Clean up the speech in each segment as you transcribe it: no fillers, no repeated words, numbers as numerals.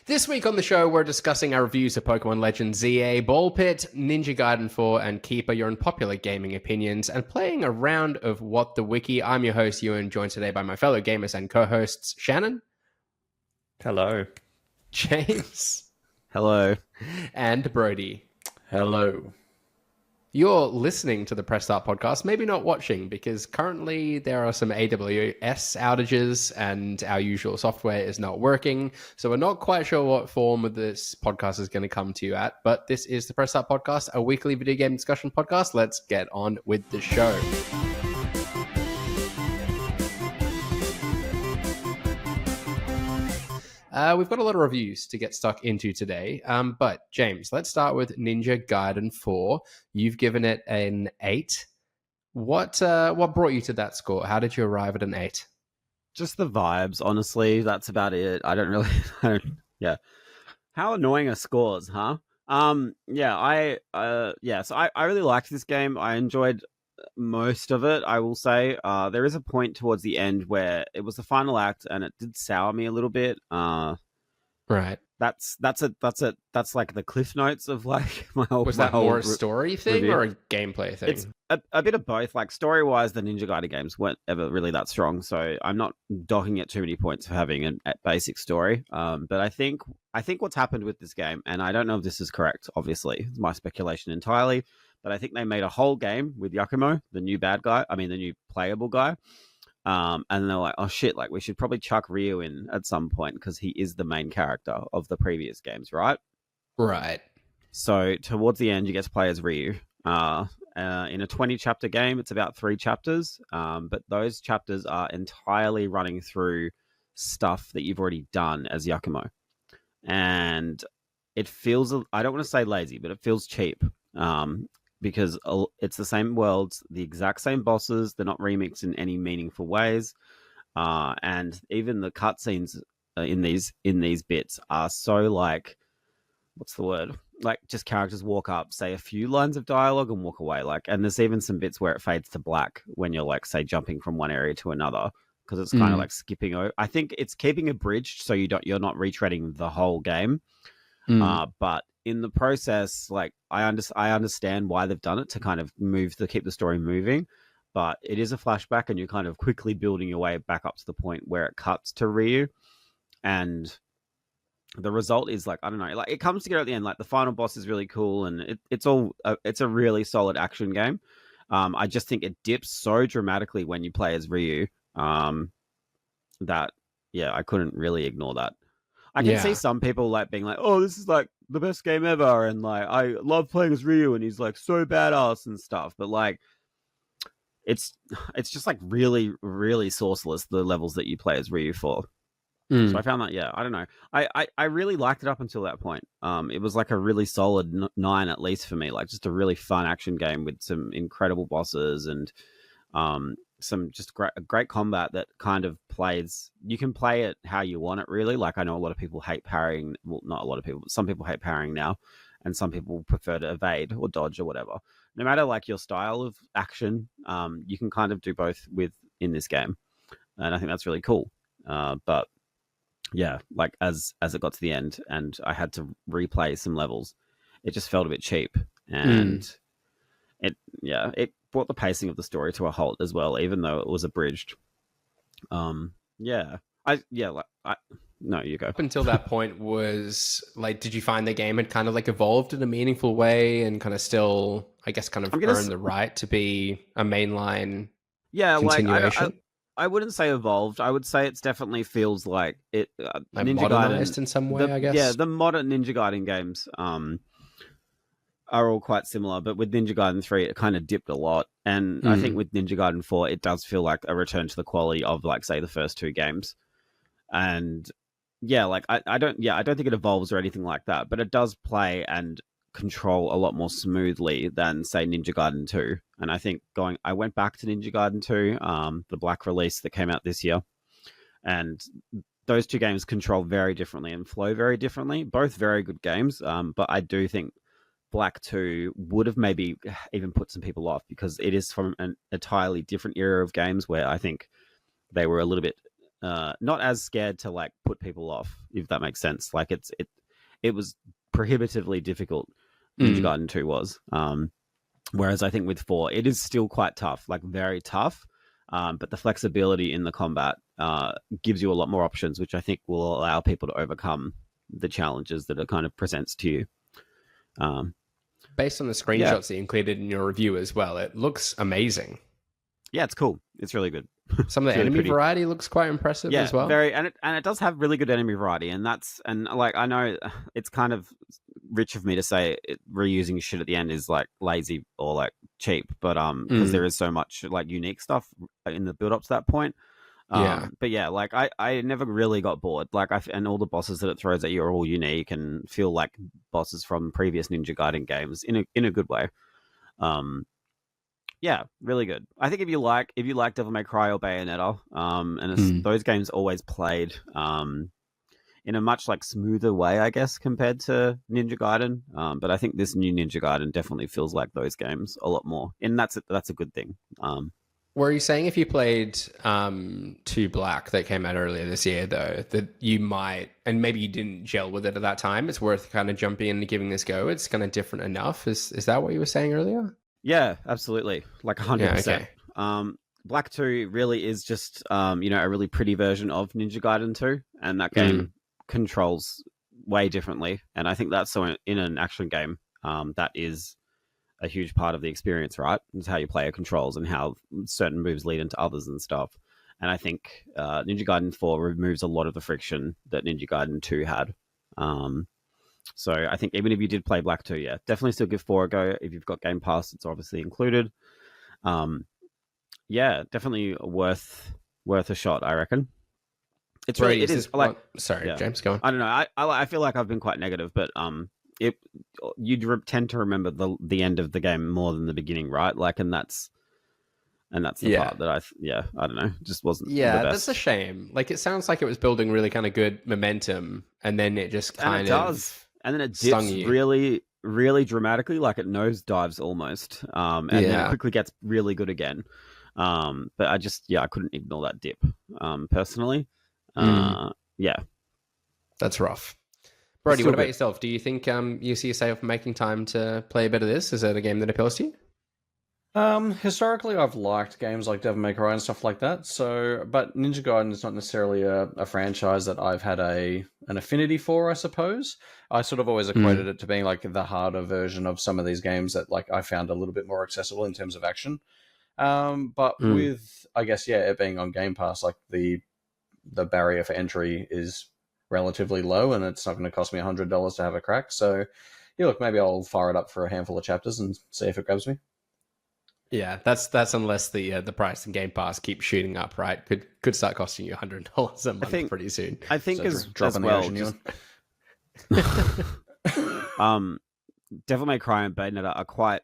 This week on the show, we're discussing our reviews of Pokemon Legends Z-A, Ball Pit, Ninja Gaiden 4, and Keeper, your unpopular gaming opinions, and playing a round of What the Wiki. I'm your host, Ewan, joined today by my fellow gamers and co-hosts, Shannon. Hello. James. Hello. And Brody. Hello. You're listening to the Press Start podcast, maybe not watching, because currently there are some AWS outages and our usual software is not working. So we're not quite sure what form of this podcast is going to come to you at, but this is the Press Start podcast, a weekly video game discussion podcast. Let's get on with the show. We've got a lot of reviews to get stuck into today, but James, let's start with Ninja Gaiden 4. You've given it an 8. What brought you to that score? How did you arrive at an 8? Just the vibes, honestly. That's about it. I don't really... yeah. How annoying are scores, huh? So I really liked this game. I enjoyed most of it, I will say. There is a point towards the end where it was the final act and it did sour me a little bit. Right. That's like the cliff notes of like my whole. Was that more a story thing review. or a gameplay thing? It's a bit of both. Like story wise, the Ninja Gaiden games weren't ever really that strong, so I'm not docking it too many points for having a basic story. But I think what's happened with this game, and I don't know if this is correct. Obviously, it's my speculation entirely. But I think they made a whole game with Yakumo, the new playable guy. And they're like, oh shit, like we should probably chuck Ryu in at some point because he is the main character of the previous games, right? Right. So towards the end, you get to play as Ryu. In a 20 chapter game, it's about 3 chapters. But those chapters are entirely running through stuff that you've already done as Yakumo. And it feels, I don't want to say lazy, but it feels cheap. Because it's the same worlds, the exact same bosses. They're not remixed in any meaningful ways, and even the cutscenes in these bits are so like, what's the word? Like just characters walk up, say a few lines of dialogue, and walk away. Like, and there's even some bits where it fades to black when you're like, say, jumping from one area to another because it's kind of like skipping over. I think it's keeping it bridged so you're not retreading the whole game, but in the process, like I understand why they've done it to kind of keep the story moving, but it is a flashback and you're kind of quickly building your way back up to the point where it cuts to Ryu, and the result is like, I don't know, like it comes together at the end. Like the final boss is really cool and it's a really solid action game. I just think it dips so dramatically when you play as Ryu, that I couldn't really ignore that. I can see some people like being like, oh, this is like the best game ever. And like, I love playing as Ryu and he's like so badass and stuff. But like, it's just like really, really sourceless, the levels that you play as Ryu for. So I found that, I don't know. I really liked it up until that point. It was like a really solid 9 at least for me, like just a really fun action game with some incredible bosses and some just great combat that kind of plays. You can play it how you want it, really. Like I know a lot of people hate parrying. Well, not a lot of people, but some people hate parrying now, and some people prefer to evade or dodge or whatever. No matter like your style of action, you can kind of do both in this game, and I think that's really cool. But yeah, like as it got to the end, and I had to replay some levels, it just felt a bit cheap, and it brought the pacing of the story to a halt as well, even though it was abridged. No, you go. Up until that point was like, did you find the game had kind of like evolved in a meaningful way and kind of still, I guess, kind of earned the right to be a mainline continuation? Like I wouldn't say evolved. I would say it's definitely feels like it like Ninja modernized Gaiden in some way, I guess. Yeah, the modern Ninja Gaiden games are all quite similar, but with Ninja Gaiden 3 it kind of dipped a lot, and I think with Ninja Gaiden 4 it does feel like a return to the quality of like say the first 2 games. And like I don't think it evolves or anything like that, but it does play and control a lot more smoothly than say Ninja Gaiden 2. And I think I went back to Ninja Gaiden 2, the black release that came out this year, and those 2 games control very differently and flow very differently. Both very good games, but I do think Black 2 would have maybe even put some people off because it is from an entirely different era of games where I think they were a little bit not as scared to like put people off, if that makes sense. Like it was prohibitively difficult. Ninja Gaiden 2 was. Whereas I think with 4, it is still quite tough, like very tough. But the flexibility in the combat gives you a lot more options, which I think will allow people to overcome the challenges that it kind of presents to you. Based on the screenshots that you included in your review as well, it looks amazing. Yeah, it's cool. It's really good. Some of the enemy variety looks quite impressive as well. Very, and it does have really good enemy variety, and like I know it's kind of rich of me to say reusing shit at the end is like lazy or like cheap, but because there is so much like unique stuff in the build up to that point. But yeah, like I never really got bored. Like and all the bosses that it throws at you are all unique and feel like bosses from previous Ninja Gaiden games in a good way. Yeah, really good. I think if you like Devil May Cry or Bayonetta, and those games always played in a much like smoother way, I guess, compared to Ninja Gaiden. But I think this new Ninja Gaiden definitely feels like those games a lot more, and that's a good thing. Were you saying if you played 2 Black that came out earlier this year, though, that you might, and maybe you didn't gel with it at that time, it's worth kind of jumping in and giving this a go? It's kind of different enough. Is that what you were saying earlier? Yeah, absolutely. Like 100%. Yeah, okay. Black 2 really is just, a really pretty version of Ninja Gaiden 2, and that game controls way differently. And I think that's so in an action game, that is a huge part of the experience, right? It's how you play it controls and how certain moves lead into others and stuff. And I think Ninja Gaiden 4 removes a lot of the friction that Ninja Gaiden 2 had. So I think even if you did play Black 2, yeah, definitely still give 4 a go. If you've got Game Pass, it's obviously included. Yeah, definitely worth a shot, I reckon. It's really, it is like, sorry, yeah. James, go on. I don't know. I feel like I've been quite negative, but you'd tend to remember the end of the game more than the beginning, right? Like, and that's the part that I don't know, just wasn't. Yeah, the best. That's a shame. Like, it sounds like it was building really kind of good momentum, and then it just kind of. And then it dips really, really dramatically, like it nosedives almost. And then it quickly gets really good again. But I couldn't ignore that dip, personally. Yeah. That's rough. Brody, what about yourself? Do you think you see yourself making time to play a bit of this? Is it a game that appeals to you? Historically, I've liked games like Devil May Cry and stuff like that. But Ninja Gaiden is not necessarily a franchise that I've had an affinity for, I suppose. I sort of always equated it to being like the harder version of some of these games that like I found a little bit more accessible in terms of action. But with, I guess, it being on Game Pass, like the barrier for entry is relatively low, and it's not going to cost me $100 to have a crack. So, yeah, look, maybe I'll fire it up for a handful of chapters and see if it grabs me. Yeah, that's unless the price in Game Pass keeps shooting up, right? Could start costing you $100 a month pretty soon. I think so as well. Devil May Cry and Bayonetta are quite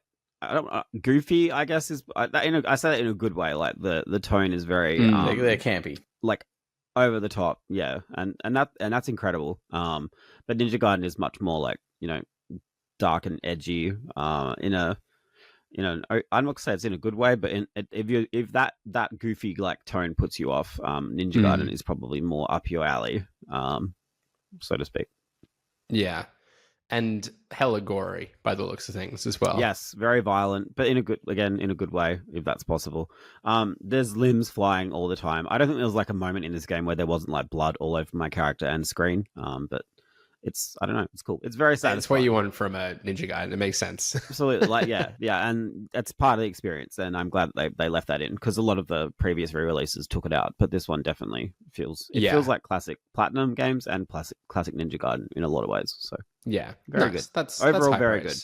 goofy, I guess. I say that in a good way. Like the tone is very they're campy, like over the top. Yeah, and that's incredible. But Ninja Gaiden is much more like dark and edgy. I'm not gonna say it's in a good way, but if that goofy like tone puts you off, Ninja Gaiden is probably more up your alley, so to speak. Yeah, and hella gory by the looks of things as well. Yes, very violent, but in a good way, if that's possible. There's limbs flying all the time. I don't think there was like a moment in this game where there wasn't like blood all over my character and screen. But I don't know, it's cool. It's very satisfying. That's what you want from a Ninja Gaiden. It makes sense. Absolutely. Like, yeah, and that's part of the experience, and I'm glad that they left that in, because a lot of the previous re-releases took it out, but this one definitely feels like classic Platinum games and classic Ninja Gaiden in a lot of ways. So yeah, very good. That's overall very good.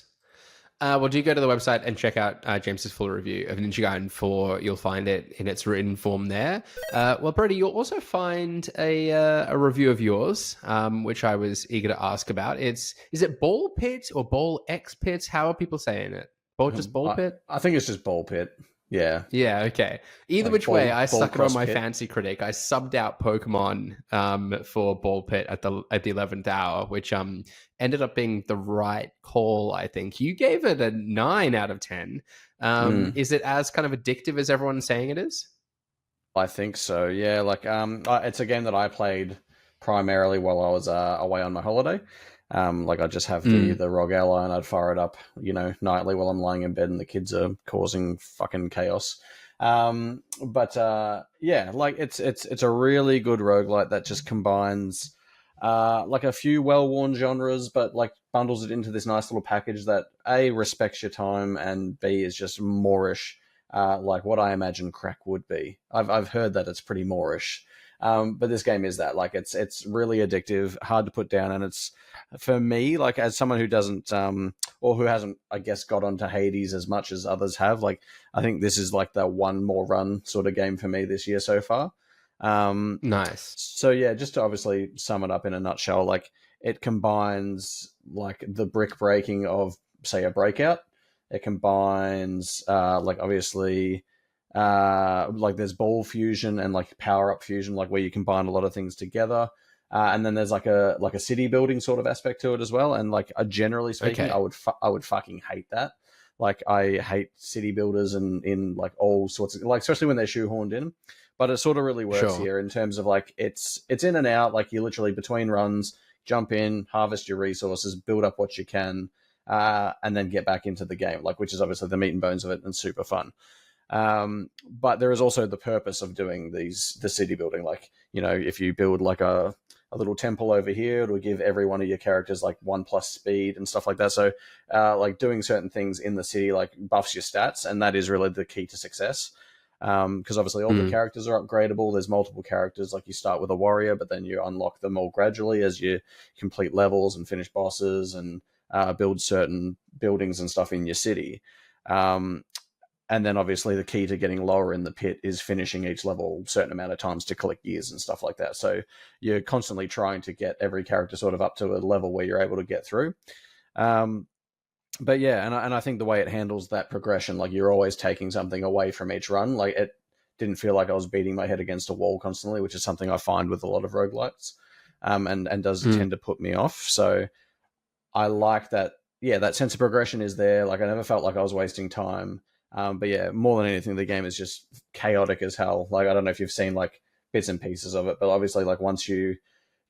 Well, do go to the website and check out James's full review of Ninja Gaiden 4. You'll find it in its written form there. Well, Brody, you'll also find a review of yours, which I was eager to ask about. Is it Ball Pit or Ball X Pit? How are people saying it? Just Ball Pit? I think it's just Ball Pit. Yeah. Yeah, okay. Either which way, I stuck it on my fancy critic. I subbed out Pokemon for Ball Pit at the 11th hour, which ended up being the right call, I think. You gave it a 9 out of 10. Is it as kind of addictive as everyone's saying it is? I think so. Yeah, like it's a game that I played primarily while I was away on my holiday. Like I just have the ROG Ally and I'd fire it up, nightly while I'm lying in bed and the kids are causing fucking chaos. Yeah, like it's a really good roguelite that just combines like a few well-worn genres, but like bundles it into this nice little package that A, respects your time, and B, is just moreish, like what I imagine crack would be. I've heard that it's pretty moreish. But this game is that. Like it's really addictive, hard to put down, and it's, for me, like as someone who doesn't or who hasn't, I guess, got onto Hades as much as others have, like I think this is like the one more run sort of game for me this year so far. Nice. So yeah, just to obviously sum it up in a nutshell, like it combines like the brick breaking of, say, a Breakout. It combines like obviously like there's ball fusion and like power up fusion, like where you combine a lot of things together. And then there's like a city building sort of aspect to it as well. And like generally speaking, Okay. I would fucking hate that. Like I hate city builders and in like all sorts of, like, especially when they're shoehorned in. But it sort of really works Sure. here in terms of like it's in and out. Like you literally between runs, jump in, harvest your resources, build up what you can, and then get back into the game. Like, which is obviously the meat and bones of it and super fun. But there is also the purpose of doing the city building. Like, if you build like a little temple over here, it'll give every one of your characters like 1+ speed and stuff like that. So like doing certain things in the city like buffs your stats, and that is really the key to success. Because obviously all the characters are upgradable. There's multiple characters. Like you start with a warrior, but then you unlock them all gradually as you complete levels and finish bosses and build certain buildings and stuff in your city. And then obviously the key to getting lower in the pit is finishing each level a certain amount of times to collect gears and stuff like that. So you're constantly trying to get every character sort of up to a level where you're able to get through. But yeah, and I think the way it handles that progression, like you're always taking something away from each run. Like it didn't feel like I was beating my head against a wall constantly, which is something I find with a lot of roguelites, and does tend to put me off. So I like that. Yeah, that sense of progression is there. Like I never felt like I was wasting time. But yeah, more than anything, the game is just chaotic as hell. Like I don't know if you've seen like bits and pieces of it, but obviously, like once you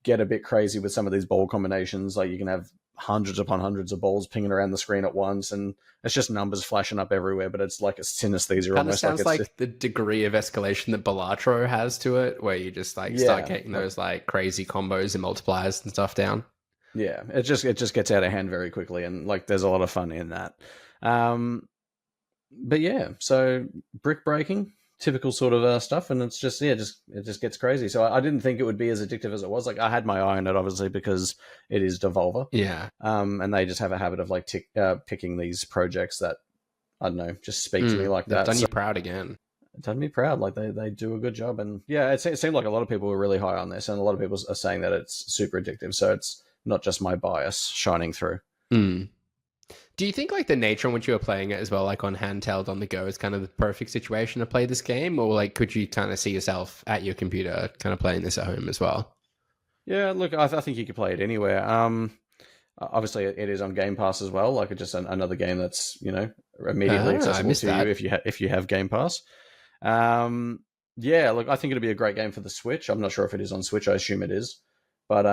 get a bit crazy with some of these ball combinations, like you can have hundreds upon hundreds of balls pinging around the screen at once, and it's just numbers flashing up everywhere. But it's like a synesthesia Kind of almost. sounds like, like the degree of escalation that Balatro has to it, where you just like start getting those like crazy combos and multipliers and stuff down. Yeah, it just gets out of hand very quickly, and like there's a lot of fun in that. But yeah, so brick breaking, typical sort of stuff, and it's just it just gets crazy. So I didn't think it would be as addictive as it was. Like I had my eye on it, obviously, because it is Devolver. Yeah. And they just have a habit of like picking these projects that, I don't know, just speak to me like They've that. done you proud again. Done me proud. Like they do a good job, and yeah, it seemed like a lot of people were really high on this, and a lot of people are saying that it's super addictive. So it's not just my bias shining through. Do you think like the nature in which you were playing it as well, like on handheld on the go, is kind of the perfect situation to play this game, or like could you kind of see yourself at your computer kind of playing this at home as well? Yeah, look, I think you could play it anywhere. Obviously, it is on Game Pass as well. Like, it's just another game that's immediately accessible to you if you have Game Pass. Yeah, look, I think it'd be a great game for the Switch. I'm not sure if it is on Switch. I assume it is, but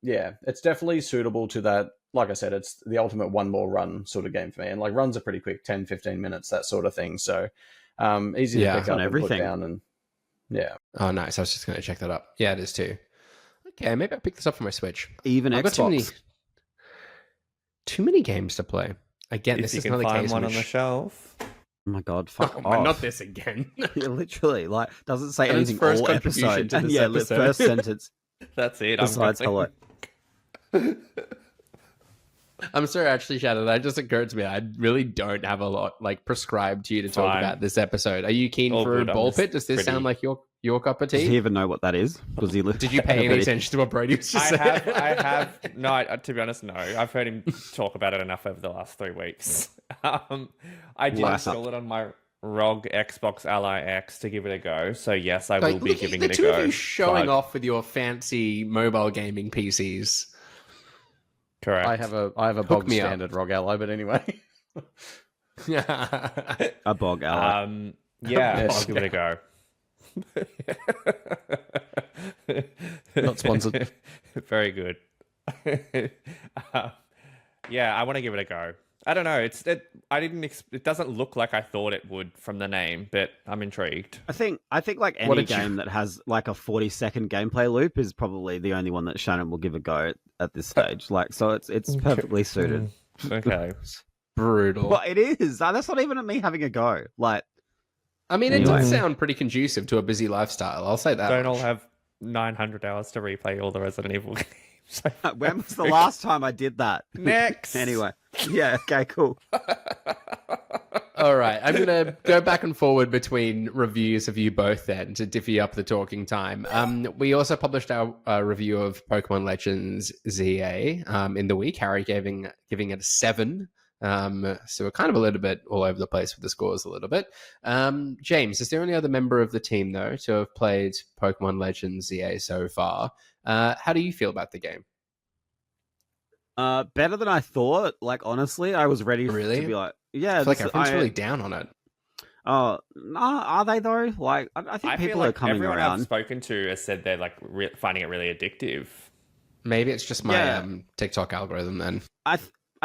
yeah, it's definitely suitable to that. Like I said, it's the ultimate one more run sort of game for me, and like runs are pretty quick, 10, 15 minutes, that sort of thing. So easy to pick up and put down, and yeah. Oh, nice. I was just going to check that up. Yeah, it is too. Okay, maybe I'll pick this up for my Switch. Even I've Xbox. got too many games to play. Again, If this you is can another find case one in on the which... shelf. Oh my god, fuck Oh, off. not this again. Yeah, literally, like, doesn't say And its anything first all contribution episode. to And this yeah, episode. first sentence That's it. besides hello. I'm sorry, actually, Shadow, that just occurred to me. I really don't have a lot like prescribed to you to talk Fine. about this episode. Are you keen All for good, I'm Ball just Pit? Does this pretty- sound like your cup of Does he tea? even know what that is? Does he Did you pay any attention to what Brody was just saying? I have. No, to be honest, no. I've heard him talk about it enough over the last 3 weeks. I did Wow. install it on my ROG Xbox Ally X to give it a go. So yes, I Like, will be look at giving the it a two go. of you showing but- off with your fancy mobile gaming PCs. Correct. I have a bog me up. standard ROG Ally, but anyway. Yeah. A bog ally. Yeah, Yes. I'll give it a go. Not sponsored. Very good. Yeah, I want to give it a go. I don't know. It doesn't look like I thought it would from the name, but I'm intrigued. I think like What any did you- game that has like a 40-second gameplay loop is probably the only one that Shannon will give a go at this stage. Like, so it's perfectly suited. Okay. Brutal. But it is. That's not even me having a go. Like, I mean, it Anyway. does sound pretty conducive to a busy lifestyle. I'll say that. Don't all much. have 900 hours to replay all the Resident Evil games. when was the last time I did that? Next. Anyway, yeah. Okay. Cool. All right, I'm gonna go back and forward between reviews of you both then to divvy up the talking time. We also published our review of Pokemon Legends Z-A in the week. Harry giving it a 7. So we're kind of a little bit all over the place with the scores a little bit. James, is there any other member of the team though to have played Pokemon Legends Z-A so far? How do you feel about the game? Better than I thought. Like, honestly, I was ready Really? to be like, yeah. I feel like everyone's really down on it. Oh, no, are they though? Like, I think I feel people like are coming everyone around. I've spoken to has said they're like finding it really addictive. Maybe it's just my Yeah. TikTok algorithm then. I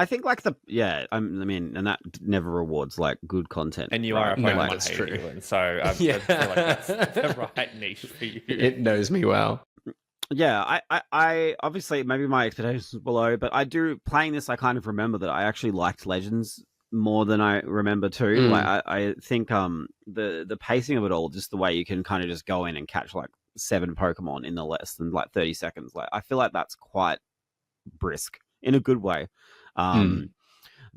think like I mean, and that never rewards like good content. And you right? are a No, Pokemon that's hater, true. and so I feel like that's the right niche for you. It knows me well. Yeah, I obviously maybe my expectations were below, but playing this, I kind of remember that I actually liked Legends more than I remember too. Mm. Like I think the pacing of it all, just the way you can kind of just go in and catch like 7 Pokemon in the less than like 30 seconds. Like I feel like that's quite brisk in a good way.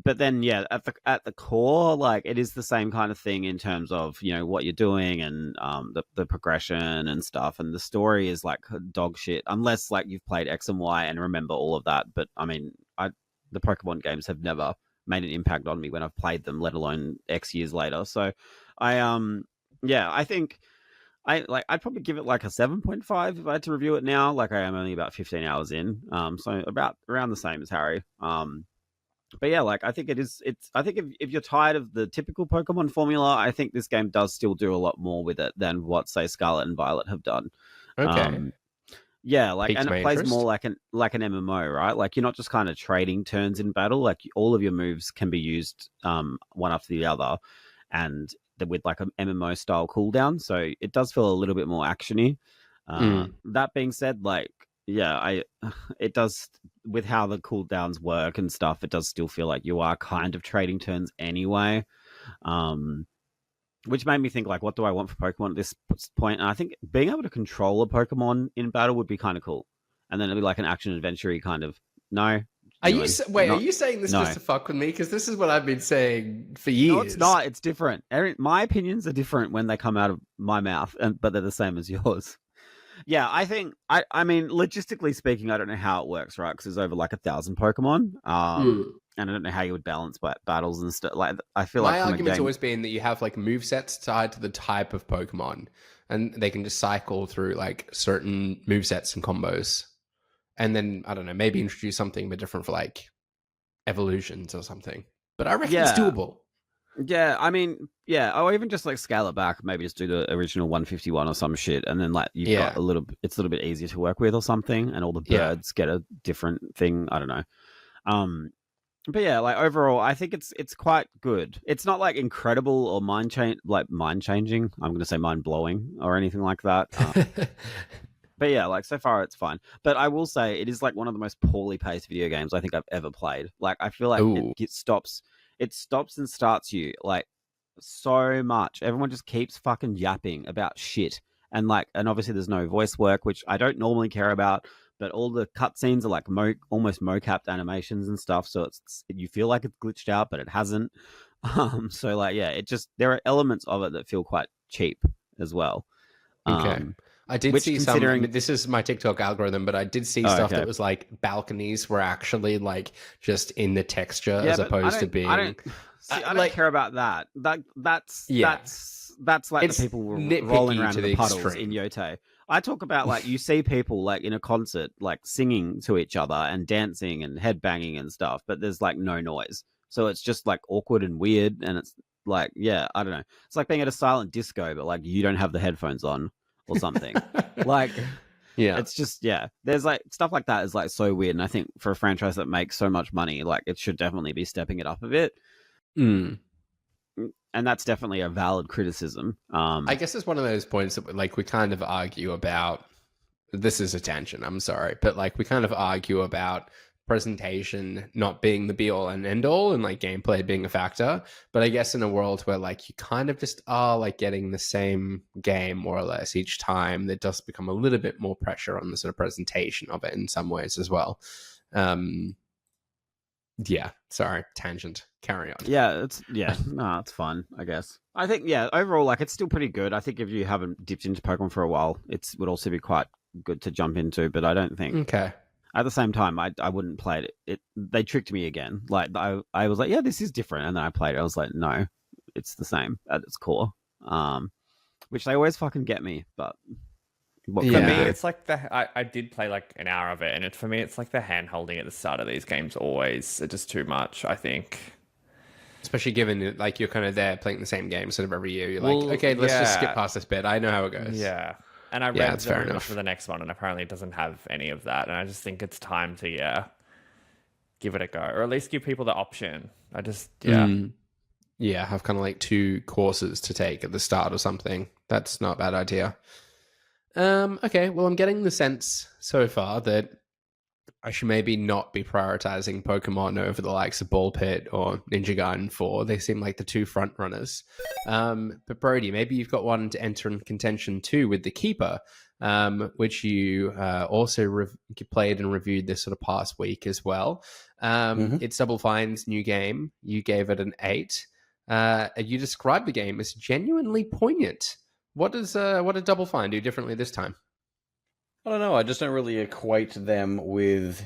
But then, yeah, at the core, like it is the same kind of thing in terms of what you're doing and the progression and stuff, and the story is like dog shit unless like you've played X and Y and remember all of that. But I mean, the Pokemon games have never made an impact on me when I've played them, let alone X years later. So, I think I'd probably give it like a 7.5 if I had to review it now. Like I am only about 15 hours in, so about around the same as Harry. But yeah, like I think I think if you're tired of the typical Pokemon formula, I think this game does still do a lot more with it than what say Scarlet and Violet have done. Okay. Yeah, like, Piqued and my it plays interest. more like an MMO, right? Like you're not just kind of trading turns in battle. Like all of your moves can be used one after the other, and with like an MMO style cooldown. So it does feel a little bit more actiony. That being said, like yeah, it does with how the cooldowns work and stuff. It does still feel like you are kind of trading turns anyway. Which made me think, like, what do I want for Pokemon at this point? And I think being able to control a Pokemon in battle would be kind of cool. And then it'd be like an action adventure kind of. No. Are you saying this no. just to fuck with me? Because this is what I've been saying for years. No, it's not. It's different. My opinions are different when they come out of my mouth, but they're the same as yours. Yeah, I think. I mean, logistically speaking, I don't know how it works, right? Because there's over like 1,000 Pokemon, and I don't know how you would balance battles and stuff. Like, I feel My like argument's always been that you have like movesets tied to the type of Pokemon, and they can just cycle through like certain movesets and combos, and then I don't know, maybe introduce something a bit different for like evolutions or something. But I reckon it's doable. Yeah, I mean, yeah, or even just like scale it back, maybe just do the original 151 or some shit, and then like you've got it's a little bit easier to work with or something, and all the birds get a different thing. I don't know. But yeah, like overall, I think it's quite good. It's not like incredible or mind changing. I'm gonna say mind blowing or anything like that. But yeah, like so far it's fine. But I will say it is like one of the most poorly paced video games I think I've ever played. Like I feel like it stops and starts you like so much. Everyone just keeps fucking yapping about shit. And obviously there's no voice work, which I don't normally care about, but all the cutscenes are like almost mocapped animations and stuff. So you feel like it's glitched out, but it hasn't. So like, yeah, there are elements of it that feel quite cheap as well. Okay. I did see some. This is my TikTok algorithm, but I did see stuff that was like balconies were actually like just in the texture as opposed to being. I don't care about that. That's like the people rolling around in the puddles in Yote. I talk about like you see people like in a concert like singing to each other and dancing and headbanging and stuff, but there's like no noise, so it's just like awkward and weird, and like, yeah, I don't know. It's like being at a silent disco, but like you don't have the headphones on or something. Like, yeah. it's just, yeah. There's like stuff like that is like so weird. And I think for a franchise that makes so much money, like it should definitely be stepping it up a bit. Mm. And that's definitely a valid criticism. I guess it's one of those points that like we kind of argue about. This is a tangent, I'm sorry, but like we kind of argue about presentation not being the be all and end all and like gameplay being a factor. But I guess in a world where like you kind of just are like getting the same game more or less each time, there does become a little bit more pressure on the sort of presentation of it in some ways as well. Yeah, sorry, tangent. Carry on. Yeah, it's fun, I guess. I think, yeah, overall, like it's still pretty good. I think if you haven't dipped into Pokemon for a while, it would also be quite good to jump into, but I don't think Okay. at the same time I wouldn't play it. They tricked me again. Like I was like, yeah, this is different, and then I played it. I was like, no, it's the same at its core. Which they always fucking get me, but For me, it's like I did play like an hour of it, and for me, it's like the hand holding at the start of these games always are just too much, I think. Especially given like you're kind of there playing the same game sort of every year. You're like, okay, let's just skip past this bit. I know how it goes. Yeah. And I read the rumors for the next one, and apparently it doesn't have any of that. And I just think it's time to, give it a go. Or at least give people the option. Yeah, have kind of like 2 courses to take at the start or something. That's not a bad idea. Okay, well, I'm getting the sense so far that I should maybe not be prioritizing Pokemon over the likes of Ball Pit or Ninja Gaiden 4. They seem like the 2 front runners. But Brody, maybe you've got one to enter in contention too with the Keeper, which you also played and reviewed this sort of past week as well. It's Double Fine's new game. You gave it an 8. You described the game as genuinely poignant. What did Double Fine do differently this time? I don't know. I just don't really equate them with,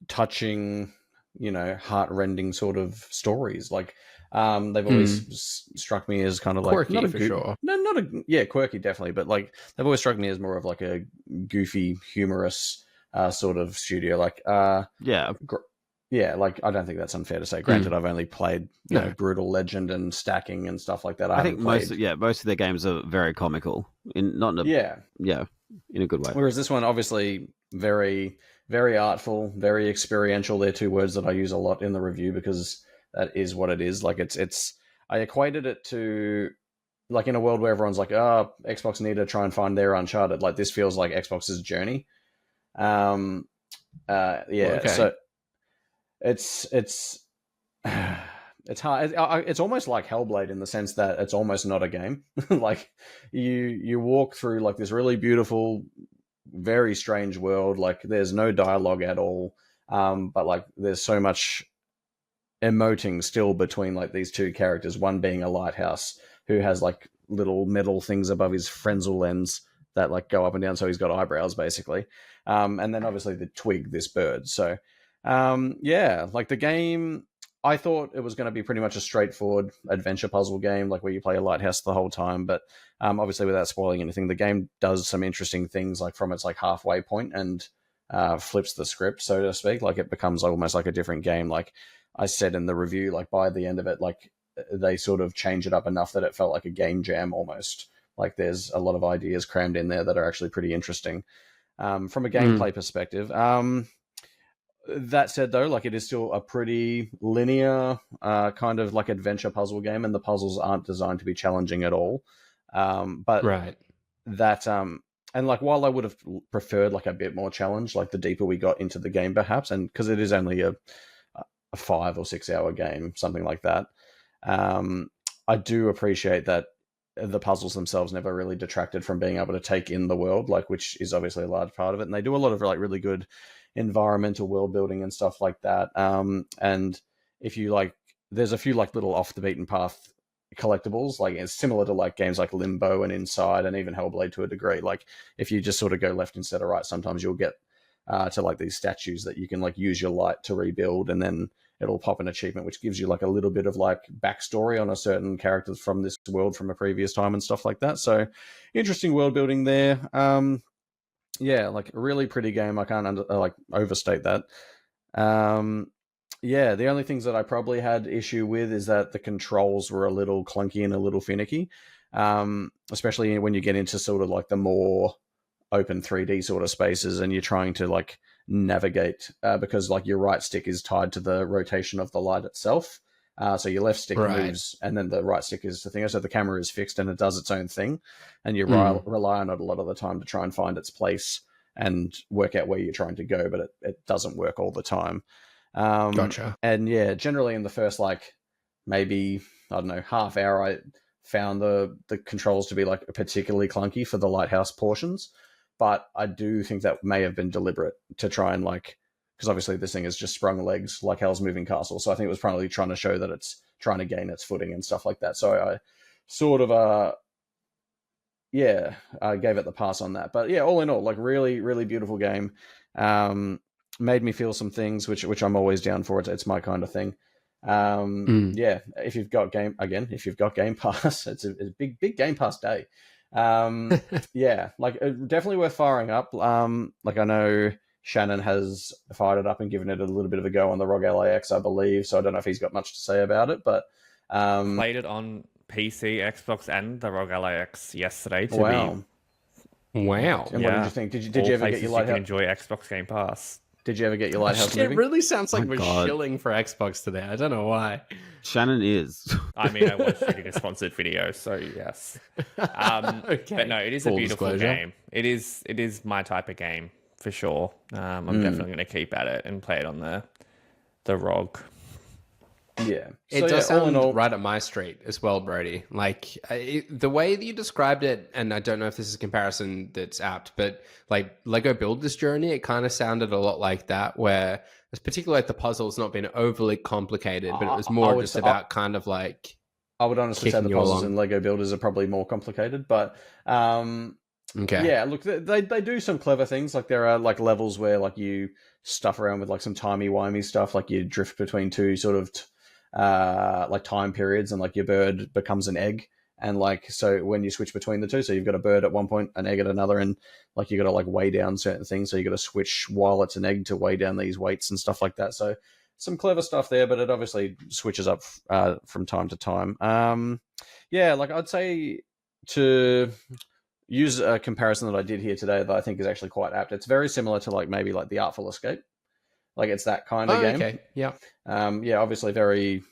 touching, heart-rending sort of stories. Like, they've always struck me as kind of like quirky for sure. No, quirky definitely, but like they've always struck me as more of like a goofy, humorous sort of studio. Like, like I don't think that's unfair to say. Granted, I've only played Brutal Legend and Stacking and stuff like that. I think most of their games are very comical, in a good way. Whereas this one, obviously, very, very artful, very experiential. They're 2 words that I use a lot in the review because that is what it is. Like it's. I equated it to like in a world where everyone's like, Xbox need to try and find their Uncharted. Like this feels like Xbox's journey. So. It's hard. It's almost like Hellblade in the sense that it's almost not a game. Like you walk through like this really beautiful, very strange world. Like there's no dialogue at all, but like there's so much emoting still between like these 2 characters. One being a lighthouse who has like little metal things above his Frenzel lens that like go up and down, so he's got eyebrows basically. And then obviously the twig, this bird. So. Like the game, I thought it was going to be pretty much a straightforward adventure puzzle game, like where you play a lighthouse the whole time. But obviously, without spoiling anything, the game does some interesting things, like from its like halfway point and flips the script, so to speak. Like it becomes almost like a different game. Like I said in the review, like by the end of it, like they sort of change it up enough that it felt like a game jam almost. Like there's a lot of ideas crammed in there that are actually pretty interesting from a gameplay perspective. That said, though, like it is still a pretty linear kind of like adventure puzzle game, and the puzzles aren't designed to be challenging at all. But that and like while I would have preferred like a bit more challenge, like the deeper we got into the game, perhaps, and because it is only a 5 or 6 hour game, something like that, I do appreciate that the puzzles themselves never really detracted from being able to take in the world, like which is obviously a large part of it, and they do a lot of like really good environmental world building and stuff like that. And if you like, there's a few like little off the beaten path collectibles, like it's similar to like games like Limbo and Inside and even Hellblade to a degree. Like if you just sort of go left instead of right, sometimes you'll get to like these statues that you can like use your light to rebuild, and then it'll pop an achievement which gives you like a little bit of like backstory on a certain character from this world from a previous time and stuff like that. So interesting world building there. Like a really pretty game. I can't overstate that. Yeah, the only things that I probably had issue with is that the controls were a little clunky and a little finicky, especially when you get into sort of like the more open 3D sort of spaces and you're trying to like navigate because like your right stick is tied to the rotation of the light itself. So your left stick moves and then the right stick is the thing. So the camera is fixed and it does its own thing. And you rely on it a lot of the time to try and find its place and work out where you're trying to go, but it doesn't work all the time. Gotcha. And yeah, generally in the first like maybe I don't know half hour, I found the controls to be like particularly clunky for the lighthouse portions. But I do think that may have been deliberate to try and like because obviously this thing has just sprung legs like Hell's Moving Castle. So I think it was probably trying to show that it's trying to gain its footing and stuff like that. So I sort of I gave it the pass on that. But yeah, all in all, like really, really beautiful game. Made me feel some things, which I'm always down for. It's my kind of thing. Yeah, if you've got Game Pass, it's a big Game Pass day. Yeah, like definitely worth firing up. Like I know Shannon has fired it up and given it a little bit of a go on the ROG LAX, I believe. So I don't know if he's got much to say about it, but played it on PC, Xbox, and the ROG LAX yesterday. Wow. And what did you think? Did you ever get your Lighthouse? You can enjoy Xbox Game Pass. Did you ever get your Lighthouse movie? It really sounds like we're shilling for Xbox today. I don't know why. Shannon is. I mean, I was shooting a sponsored video, so yes. Okay. But no, it is a beautiful game. It is my type of game for sure. I'm definitely going to keep at it and play it on the ROG. Yeah, it does sound right up my street as well, Brody. Like the way that you described it, and I don't know if this is a comparison that's apt, but like Lego Builder's Journey, it kind of sounded a lot like that, where it's particularly like the puzzles not being overly complicated, but it was more just about kind of like. I would honestly say the puzzles in Lego Builders are probably more complicated, but okay, yeah. Look, they do some clever things. Like there are like levels where like you stuff around with like some timey-wimey stuff, like you drift between two sort of. Like time periods, and like your bird becomes an egg, and like so when you switch between the two, so you've got a bird at one point, an egg at another, and like you got to like weigh down certain things, so you got to switch while it's an egg to weigh down these weights and stuff like that. So some clever stuff there, but it obviously switches up from time to time. Yeah, like I'd say to use a comparison that I did here today that I think is actually quite apt. It's very similar to like maybe like The Artful Escape. Like it's that kind of game. Okay. Yeah. Yeah, obviously very,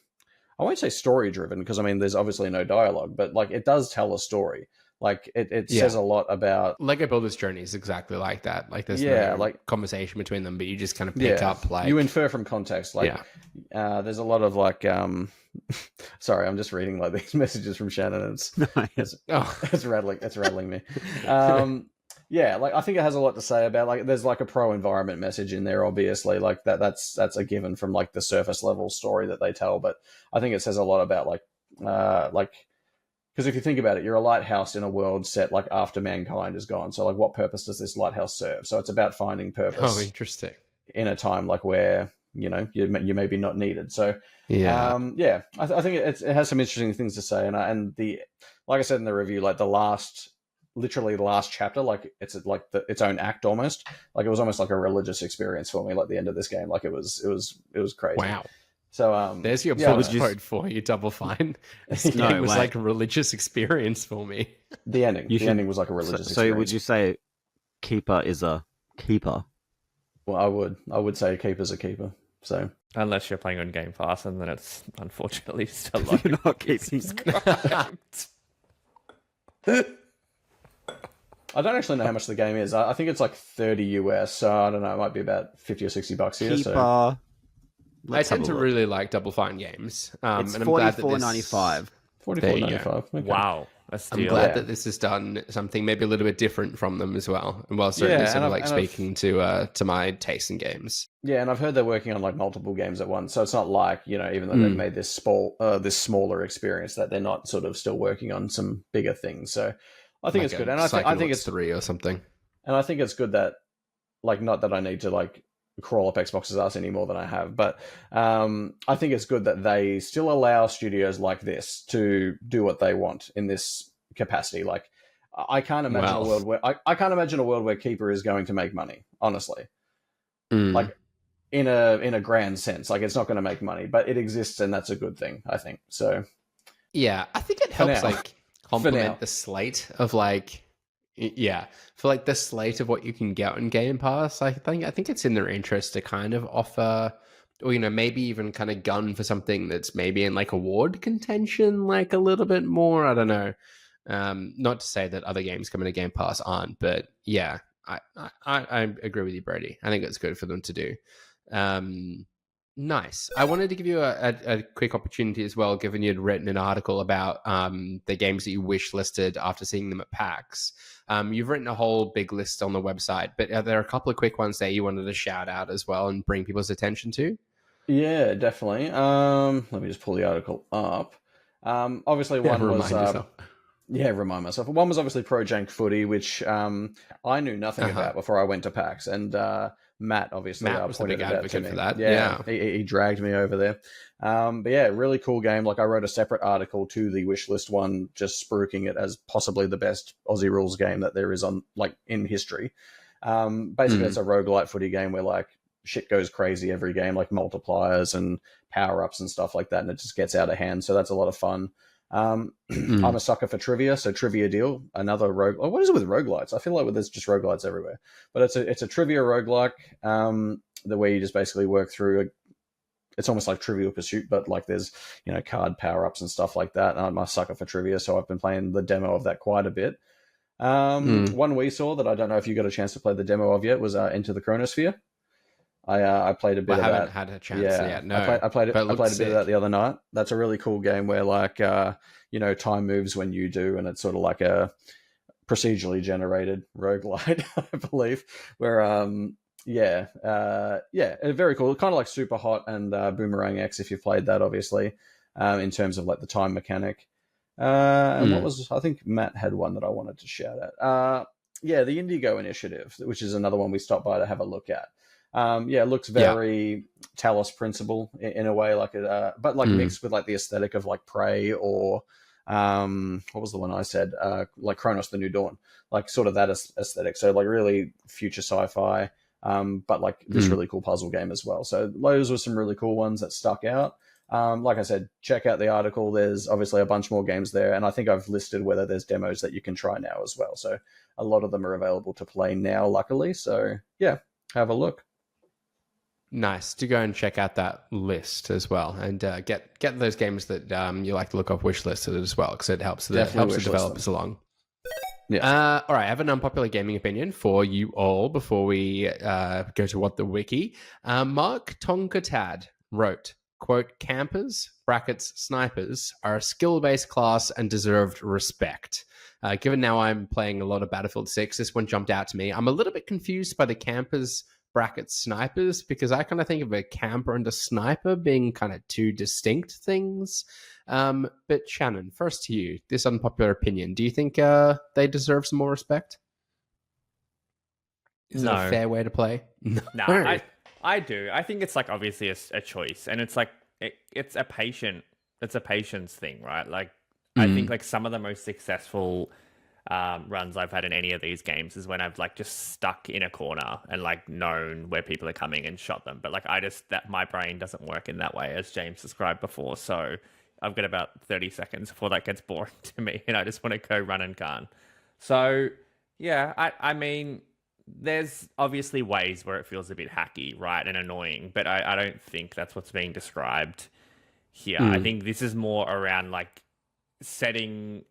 I won't say story driven because I mean, there's obviously no dialogue, but like it does tell a story. Like it says a lot about Lego Builder's Journey is exactly like that. Like there's no like conversation between them, but you just kind of pick up like you infer from context. Like there's a lot of like sorry, I'm just reading like these messages from Shannon. It's rattling me. Yeah, like I think it has a lot to say about like there's like a pro environment message in there, obviously. Like that's a given from like the surface level story that they tell, but I think it says a lot about like because if you think about it, you're a lighthouse in a world set like after mankind is gone. So like what purpose does this lighthouse serve? So it's about finding purpose. Oh, interesting. In a time like where, you know, you may be not needed. So I think it has some interesting things to say, and the like I said in the review, like literally the last chapter, like it's like its own act almost. Like it was almost like a religious experience for me. Like the end of this game, like it was crazy. Wow. So there's your code for you, Double Fine. This game was like a religious experience for me. The ending was like a religious experience. So would you say keeper is a keeper? Well, I would say a keeper's a keeper. So unless you're playing on Game Pass, and then it's unfortunately still like you're not keeping. I don't actually know how much the game is. I think it's like $30 US, so I don't know. It might be about $50 or $60 here. Keeper. So. I tend to really like Double Fine games. It's $44.95. $44.95. Okay. Wow. I'm glad that this has done something maybe a little bit different from them as well. And while certainly sort of like speaking to my taste in games. Yeah, and I've heard they're working on like multiple games at once. So it's not like, you know, even though they've made this smaller experience, that they're not sort of still working on some bigger things. So I think it's good. And I think it's 3 or something. And I think it's good that, like, not that I need to like crawl up Xbox's ass any more than I have, but I think it's good that they still allow studios like this to do what they want in this capacity. Like, I can't imagine a world where Keeper is going to make money. Honestly, like in a grand sense. Like, it's not going to make money, but it exists, and that's a good thing, I think. So yeah, I think it helps now. like complement the slate of like, yeah, for like the slate of what you can get on Game Pass. I think it's in their interest to kind of offer, or maybe even kind of gun for something that's maybe in like award contention, like a little bit more. I don't know. Not to say that other games coming to Game Pass aren't, but yeah, I agree with you, Brady. I think it's good for them to do. Nice. I wanted to give you a quick opportunity as well, given you'd written an article about the games that you wish listed after seeing them at PAX. You've written a whole big list on the website, but are there a couple of quick ones there you wanted to shout out as well and bring people's attention to? Yeah, definitely. Let me just pull the article up. Obviously, one was remind myself. One was obviously Pro Jank Footy, which I knew nothing about before I went to PAX, and Matt obviously was a big advocate for that. Yeah. He dragged me over there. But yeah, really cool game. Like, I wrote a separate article to the Wishlist one, just spruiking it as possibly the best Aussie rules game that there is on like in history. Basically, it's a roguelite footy game where like shit goes crazy every game, like multipliers and power-ups and stuff like that, and it just gets out of hand. So that's a lot of fun. I'm a sucker for trivia, so Trivia Deal, another rogue. Oh, what is it with roguelites? I feel like there's just roguelites everywhere, but it's a trivia roguelike, the way you just basically work through. It's almost like Trivial Pursuit, but like there's card power ups and stuff like that. And I'm a sucker for trivia, so I've been playing the demo of that quite a bit. One we saw that I don't know if you got a chance to play the demo of yet was Enter the Chronosphere. I played a bit of that. I haven't had a chance yet. No, I played a bit of that the other night. That's a really cool game where like time moves when you do, and it's sort of like a procedurally generated roguelite, I believe. Where very cool. Kind of like Super Hot and Boomerang X, if you've played that, obviously, in terms of like the time mechanic. And what was, I think Matt had one that I wanted to shout at. The Indigo Initiative, which is another one we stopped by to have a look at. It looks very Talos Principle in a way, like it, but like mixed with like the aesthetic of like Prey or what was the one I said? Like Chronos: The New Dawn, like sort of that aesthetic. So like really future sci-fi, but like this really cool puzzle game as well. So those were some really cool ones that stuck out. Like I said, check out the article. There's obviously a bunch more games there, and I think I've listed whether there's demos that you can try now as well. So a lot of them are available to play now, luckily. So yeah, have a look. Nice to go and check out that list as well, and get those games that you like to look up wish listed as well, because it helps the developers along. Yeah. All right, I have an unpopular gaming opinion for you all before we go to what the wiki. Mark Tonkatad wrote, quote, "Campers (brackets snipers) are a skill-based class and deserved respect." Given now I'm playing a lot of Battlefield 6, this one jumped out to me. I'm a little bit confused by the campers bracket snipers, because I kind of think of a camper and a sniper being kind of two distinct things. But Shannon, first to you, this unpopular opinion. Do you think they deserve some more respect? Is it a fair way to play? No, I do. I think it's like obviously a choice, and it's like it's a patience thing, right? Like I think like some of the most successful runs I've had in any of these games is when I've like just stuck in a corner and like known where people are coming and shot them. But like my brain doesn't work in that way, as James described before. So I've got about 30 seconds before that gets boring to me, and I just want to go run and gun. So yeah, I mean, there's obviously ways where it feels a bit hacky, right, and annoying, but I don't think that's what's being described here. I think this is more around like setting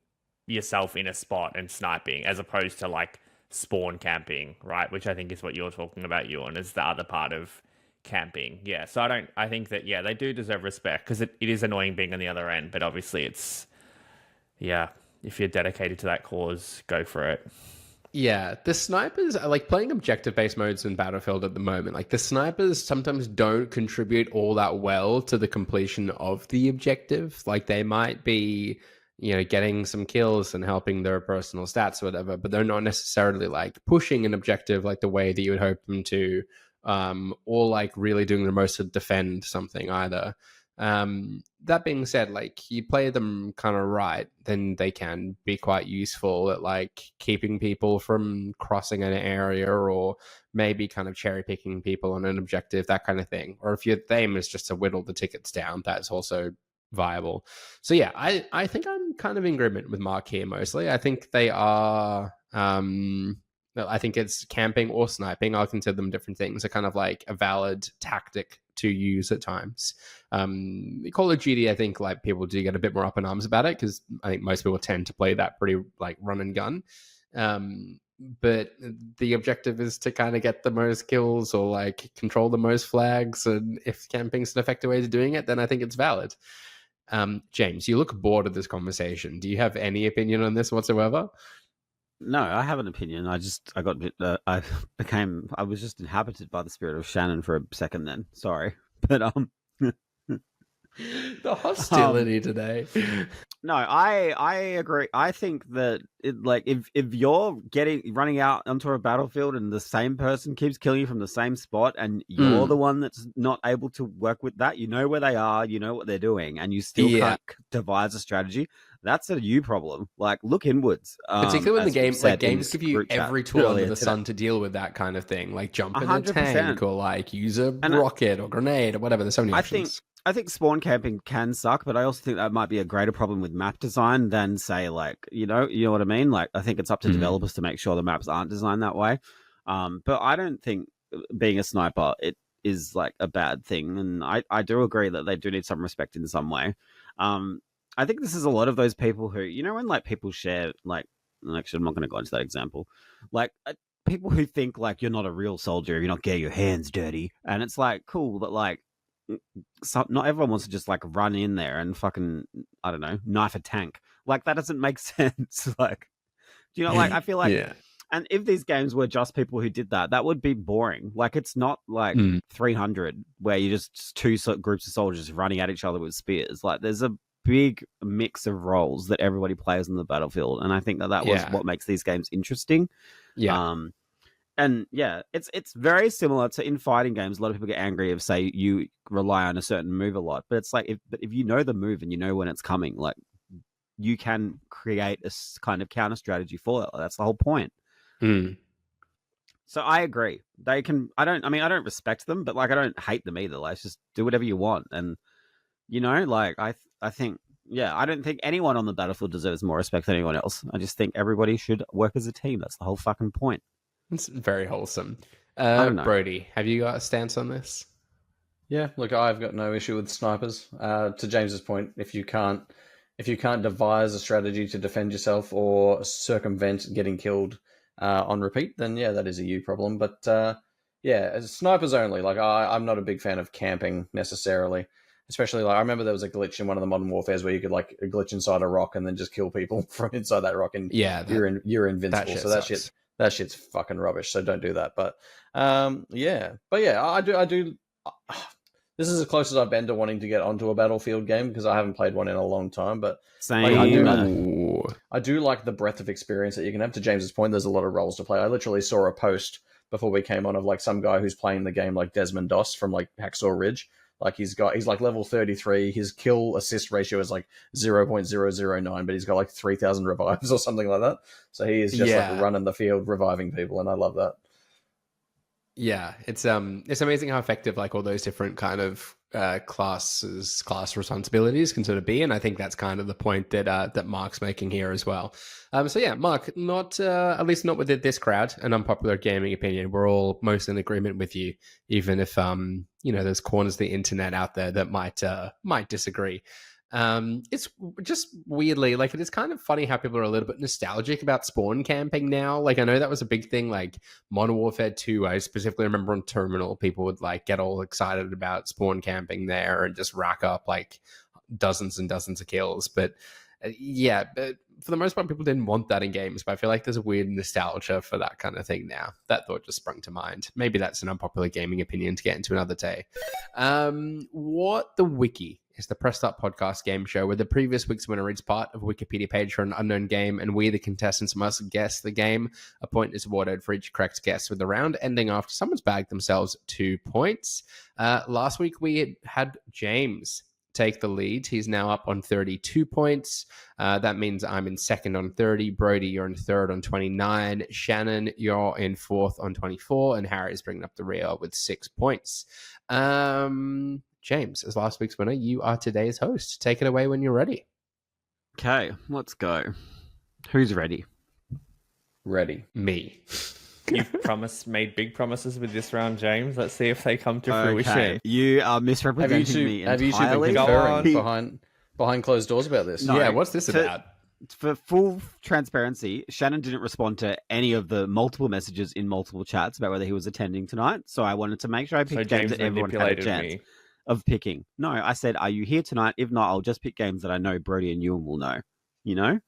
yourself in a spot and sniping, as opposed to like spawn camping, right? Which I think is what you're talking about, Ewan, is the other part of camping. Yeah, so I think that, yeah, they do deserve respect, because it is annoying being on the other end, but obviously it's, yeah, if you're dedicated to that cause, go for it. Yeah, the snipers are like playing objective-based modes in Battlefield at the moment. Like the snipers sometimes don't contribute all that well to the completion of the objective. Like they might be, getting some kills and helping their personal stats or whatever, but they're not necessarily like pushing an objective like the way that you would hope them to, or like really doing the most to defend something either. That being said, like you play them kind of right, then they can be quite useful at like keeping people from crossing an area, or maybe kind of cherry picking people on an objective, that kind of thing. Or if your aim is just to whittle the tickets down, that's also viable. So yeah, I think I'm kind of in agreement with Mark here mostly. I think they are I think it's camping or sniping. I'll consider them different things. Are kind of like a valid tactic to use at times. Call of Duty, I think like people do get a bit more up in arms about it because I think most people tend to play that pretty like run and gun. But the objective is to kind of get the most kills or like control the most flags. And if camping's an effective way of doing it, then I think it's valid. James, you look bored of this conversation. Do you have any opinion on this whatsoever? No, I have an opinion. I got a bit. I was just inhabited by the spirit of Shannon for a second. Then sorry, but the hostility today. No, I agree. I think that if you're running out onto a battlefield and the same person keeps killing you from the same spot, and you're the one that's not able to work with that, you know where they are, you know what they're doing, and you still can't devise a strategy. That's a you problem. Like, look inwards. Particularly when the game, like games give you every tool under the sun to deal with that kind of thing, like jump in a tank or like use a rocket or grenade or whatever. There's so many options. I think spawn camping can suck, but I also think that might be a greater problem with map design than say like, you know what I mean? Like, I think it's up to developers to make sure the maps aren't designed that way. But I don't think being a sniper, it is like a bad thing. And I do agree that they do need some respect in some way. I think this is a lot of those people who, you know, when like people share, like, actually, I'm not going to go into that example. Like, people who think like you're not a real soldier if you're not getting your hands dirty. And it's like, cool, but like, not everyone wants to just like run in there and fucking, I don't know, knife a tank. Like, that doesn't make sense. Like, do you know, like, I feel like, and if these games were just people who did that, that would be boring. Like, it's not like 300 where you just two groups of soldiers running at each other with spears. Like, there's a big mix of roles that everybody plays on the battlefield, and I think that was what makes these games interesting. And yeah, it's very similar to in fighting games. A lot of people get angry if say you rely on a certain move a lot, but it's like if you know the move and you know when it's coming, like you can create a kind of counter strategy for it. That's the whole point. So I agree. They can. I don't respect them, but like I don't hate them either. Like, just do whatever you want, and you know, like I think. Yeah, I don't think anyone on the battlefield deserves more respect than anyone else. I just think everybody should work as a team. That's the whole fucking point. It's very wholesome. Brody, have you got a stance on this? Yeah, look, I've got no issue with snipers. To James's point, if you can't devise a strategy to defend yourself or circumvent getting killed on repeat, then yeah, that is a you problem. But yeah, as snipers only. Like I'm not a big fan of camping necessarily. Especially, like, I remember there was a glitch in one of the Modern Warfares where you could, like, glitch inside a rock and then just kill people from inside that rock, and you're invincible. That shit's fucking rubbish. So don't do that. But I do. This is as close as I've been to wanting to get onto a Battlefield game because I haven't played one in a long time. But same. I do like the breadth of experience that you can have. To James's point, there's a lot of roles to play. I literally saw a post before we came on of like some guy who's playing the game like Desmond Doss from like Hacksaw Ridge. Like he's like level 33. His kill assist ratio is like 0.009, but he's got like 3,000 revives or something like that. So he is just like running the field, reviving people, and I love that. Yeah, it's amazing how effective like all those different kind of class responsibilities can sort of be, and I think that's kind of the point that Mark's making here as well. So yeah, Mark, not at least not with this crowd, an unpopular gaming opinion. We're all most in agreement with you, even if you know there's corners of the internet out there that might disagree. It's just weirdly like it is kind of funny how people are a little bit nostalgic about spawn camping now. Like I know that was a big thing, like Modern Warfare 2. I specifically remember on Terminal, people would like get all excited about spawn camping there and just rack up like dozens and dozens of kills. But but for the most part, people didn't want that in games. But I feel like there's a weird nostalgia for that kind of thing now. That thought just sprung to mind. Maybe that's an unpopular gaming opinion to get into another day. What the Wiki is the Press Start podcast game show where the previous week's winner reads part of a Wikipedia page for an unknown game, and we, the contestants, must guess the game. A point is awarded for each correct guess, with the round ending after someone's bagged themselves 2 points. Last week we had James take the lead. He's now up on 32 points. That means I'm in second on 30. Brody, you're in third on 29. Shannon, you're in fourth on 24. And Harry's bringing up the rear with 6 points. James, as last week's winner, you are today's host. Take it away when you're ready. Okay, let's go. Who's ready? Ready. Me. You've made big promises with this round, James. Let's see if they come to fruition. You are misrepresenting me entirely. Have you two been conferring behind closed doors about this? No. Yeah, what's this about? For full transparency, Shannon didn't respond to any of the multiple messages in multiple chats about whether he was attending tonight. So I wanted to make sure I picked games that everyone had a chance of picking. No, I said, are you here tonight? If not, I'll just pick games that I know Brody and Ewan will know. You know?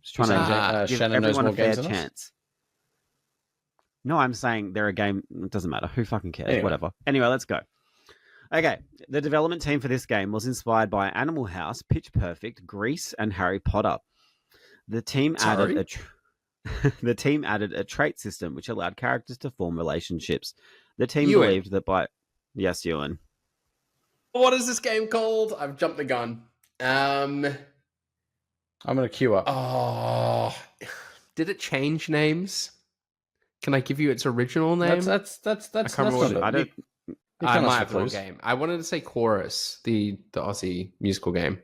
Just trying to give Shannon knows everyone more a fair games than us? chance. No, I'm saying they're a game. It doesn't matter. Who fucking cares? Anyway. Whatever. Anyway, let's go. Okay. The development team for this game was inspired by Animal House, Pitch Perfect, Grease, and Harry Potter. The team added a trait system which allowed characters to form relationships. The team believed that by... Yes, Ewan. What is this game called? I've jumped the gun. I'm going to queue up. Oh, did it change names? Can I give you its original name? That's I can't remember what I don't... I might have the wrong game. I wanted to say Chorus, the Aussie musical game.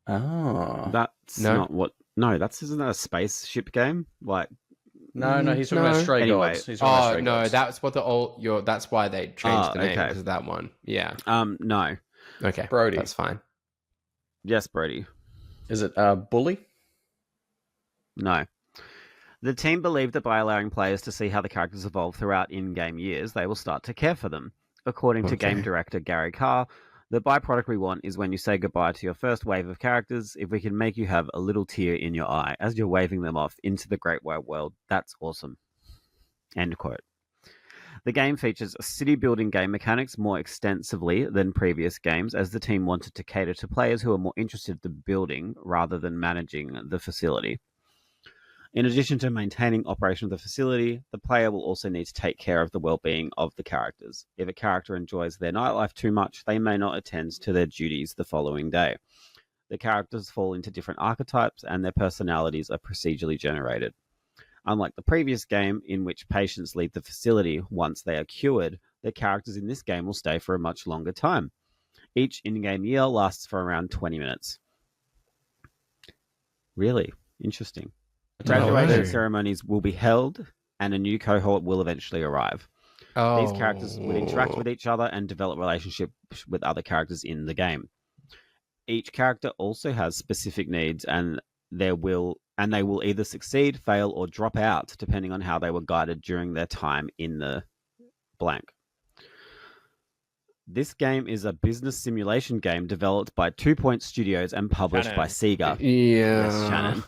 Oh. That's not what... No, isn't that a spaceship game? Like... No, he's talking about Stray Gods. He's talking about Stray Gods. That's what that's why they changed the name because of that one. Yeah. No. Okay. Brody. That's fine. Yes, Brody. Is it Bully? No. The team believed that by allowing players to see how the characters evolve throughout in-game years, they will start to care for them. According to game director Gary Carr, the byproduct we want is when you say goodbye to your first wave of characters, if we can make you have a little tear in your eye as you're waving them off into the great wide world, that's awesome. End quote. The game features city-building game mechanics more extensively than previous games, as the team wanted to cater to players who are more interested in building rather than managing the facility. In addition to maintaining operation of the facility, the player will also need to take care of the well-being of the characters. If a character enjoys their nightlife too much, they may not attend to their duties the following day. The characters fall into different archetypes, and their personalities are procedurally generated. Unlike the previous game, in which patients leave the facility once they are cured, the characters in this game will stay for a much longer time. Each in-game year lasts for around 20 minutes. Really? Interesting. Graduation ceremonies will be held, and a new cohort will eventually arrive. These characters will interact with each other and develop relationships with other characters in the game. Each character also has specific needs, and they will either succeed, fail, or drop out, depending on how they were guided during their time in the blank. This game is a business simulation game developed by 2 Point Studios and published by Sega. Yeah. Yes, Shannon.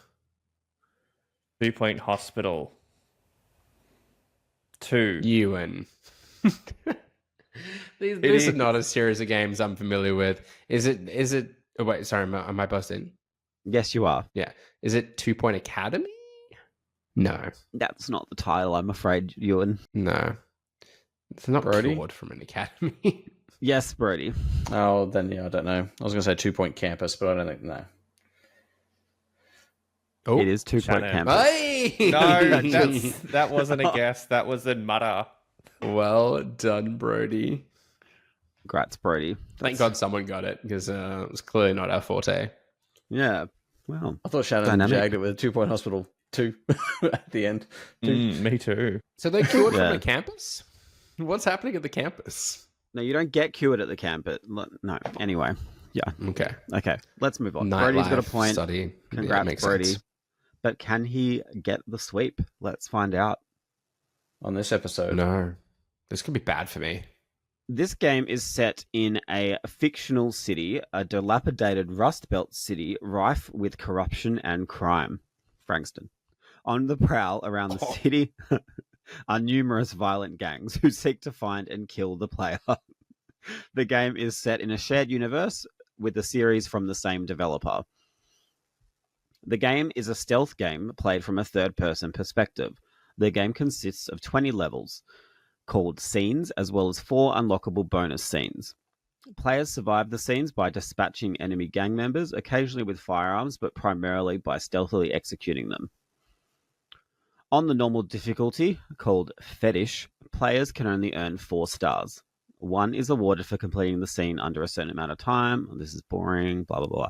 2 Point Hospital. 2. Ewan. These are not a series of games I'm familiar with. Is it? Oh, wait, sorry, am I busting? Yes, you are. Yeah. Is it 2 Point Academy? No. That's not the title, I'm afraid, Ewan. No. It's not Brody? cured from an academy. Yes, Brody. Oh, then I don't know. I was going to say 2 Point Campus, but I don't think, no. Oh, it is 2 Point Shannon. Campus. Hey! No, that wasn't a guess. That was a mutter. Well done, Brody. Congrats, Brody. Thank God someone got it, because it was clearly not our forte. Yeah. Well, I thought Shannon jagged it with 2 Point Hospital 2 at the end. Me too. So they're cured from the campus? What's happening at the campus? no, you don't get cured at the camp. No. Anyway. Yeah. Okay. Let's move on. Nightlife, Brody's got a point. Study. Congrats, makes Brody. sense. But can he get the sweep? Let's find out. On this episode. No. This could be bad for me. This game is set in a fictional city, a dilapidated Rust Belt city rife with corruption and crime. Frankston. On the prowl around the city are numerous violent gangs who seek to find and kill the player. The game is set in a shared universe with a series from the same developer. The game is a stealth game played from a third-person perspective. The game consists of 20 levels, called scenes, as well as 4 unlockable bonus scenes. Players survive the scenes by dispatching enemy gang members, occasionally with firearms, but primarily by stealthily executing them. On the normal difficulty, called Fetish, players can only earn 4 stars. 1 is awarded for completing the scene under a certain amount of time. This is boring, blah, blah, blah.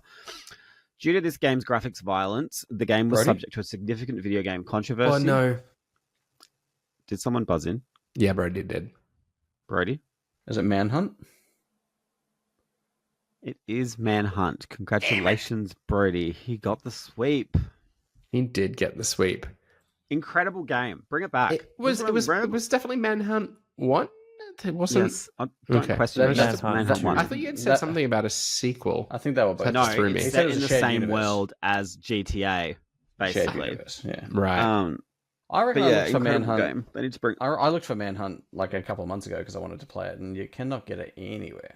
Due to this game's graphics violence, the game was subject to a significant video game controversy. Oh, no. Did someone buzz in? Yeah, Brody did. Brody? Is it Manhunt? It is Manhunt. Congratulations, Brody. He got the sweep. He did get the sweep. Incredible game. Bring it back. It was definitely Manhunt 1? It wasn't. Yes. Don't question me. That's Manhunt 1. I thought you had said something about a sequel. I think they were both. No, it's set in the same universe. World as GTA, basically. Yeah. Right. I reckon I looked for Manhunt. Game. They need to bring... I looked for Manhunt like a couple of months ago because I wanted to play it, and you cannot get it anywhere.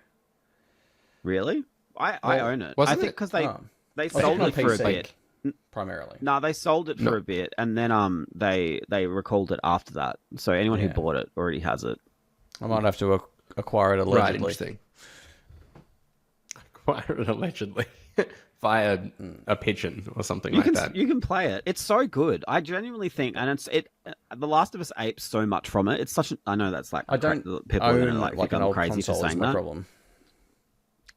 Really? I own it. Wasn't I think because they sold it for a bit. Primarily. No, they sold it for a bit, and then they recalled it after that. So anyone who bought it already has it. I might have to acquire it allegedly. Right, interesting. Acquire it allegedly via a pigeon or something like that. You can play it. It's so good. I genuinely think, and The Last of Us apes so much from it. It's such. I know that's like people are gonna think I'm crazy for saying that. Problem.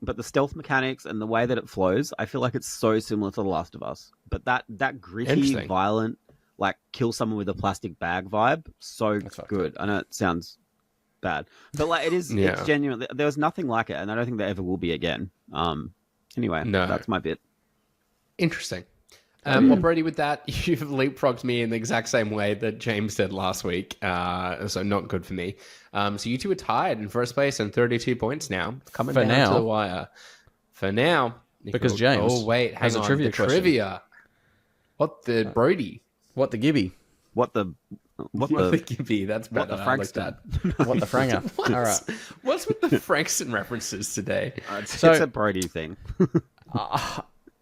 But the stealth mechanics and the way that it flows, I feel like it's so similar to The Last of Us. But that gritty, violent, like kill someone with a plastic bag vibe, so good. I know it sounds bad, but like it is. It's genuinely, there was nothing like it, and I don't think there ever will be again. Anyway, that's my bit. Interesting. Well, Brody, with that, you've leapfrogged me in the exact same way that James did last week. So not good for me. So you two are tied in first place and 32 points now. Coming down to the wire. For now. Because James hang on. Trivia. What the Brody? What the Gibby? What the Gibby? That's better. What the Frankston? What the Franger? All right. What's with the Frankston references today? It's a Brody thing.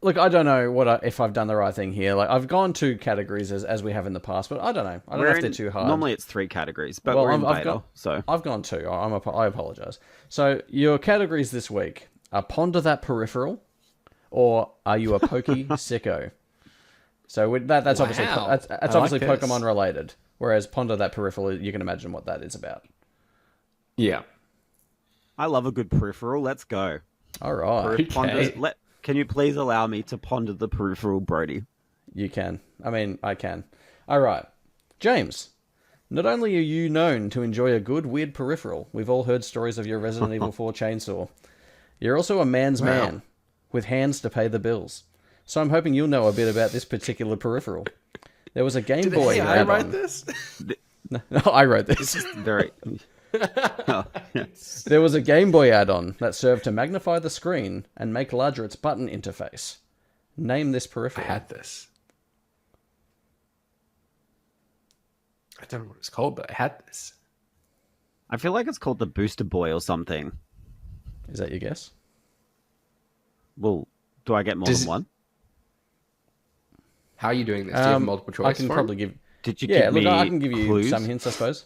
Look, I don't know if I've done the right thing here. Like I've gone 2 categories as we have in the past, but I don't know. I don't know if they're too hard. Normally it's 3 categories, but we're in beta, so I've gone 2. I apologize. So your categories this week are Ponder That Peripheral, or Are You a Pokey Sicko? So that's obviously obviously Pokemon related. Whereas Ponder That Peripheral, you can imagine what that is about. Yeah, I love a good peripheral. Let's go. All right. Okay. Can you please allow me to ponder the peripheral, Brody? You can. I mean, I can. All right. James, not only are you known to enjoy a good, weird peripheral, we've all heard stories of your Resident Evil 4 chainsaw. You're also a man's man, with hands to pay the bills. So I'm hoping you'll know a bit about this particular peripheral. There was a Game Boy add-on. I write this? No, I wrote this. Very... There was a Game Boy add-on that served to magnify the screen and make larger its button interface. Name this peripheral. I had this. I don't know what it's called, but I had this. I feel like it's called the Booster Boy or something. Is that your guess? Well, do I get more than one? How are you doing this? Do you have multiple choice? I can probably give... Did you give me I can give you clues? some hints, I suppose.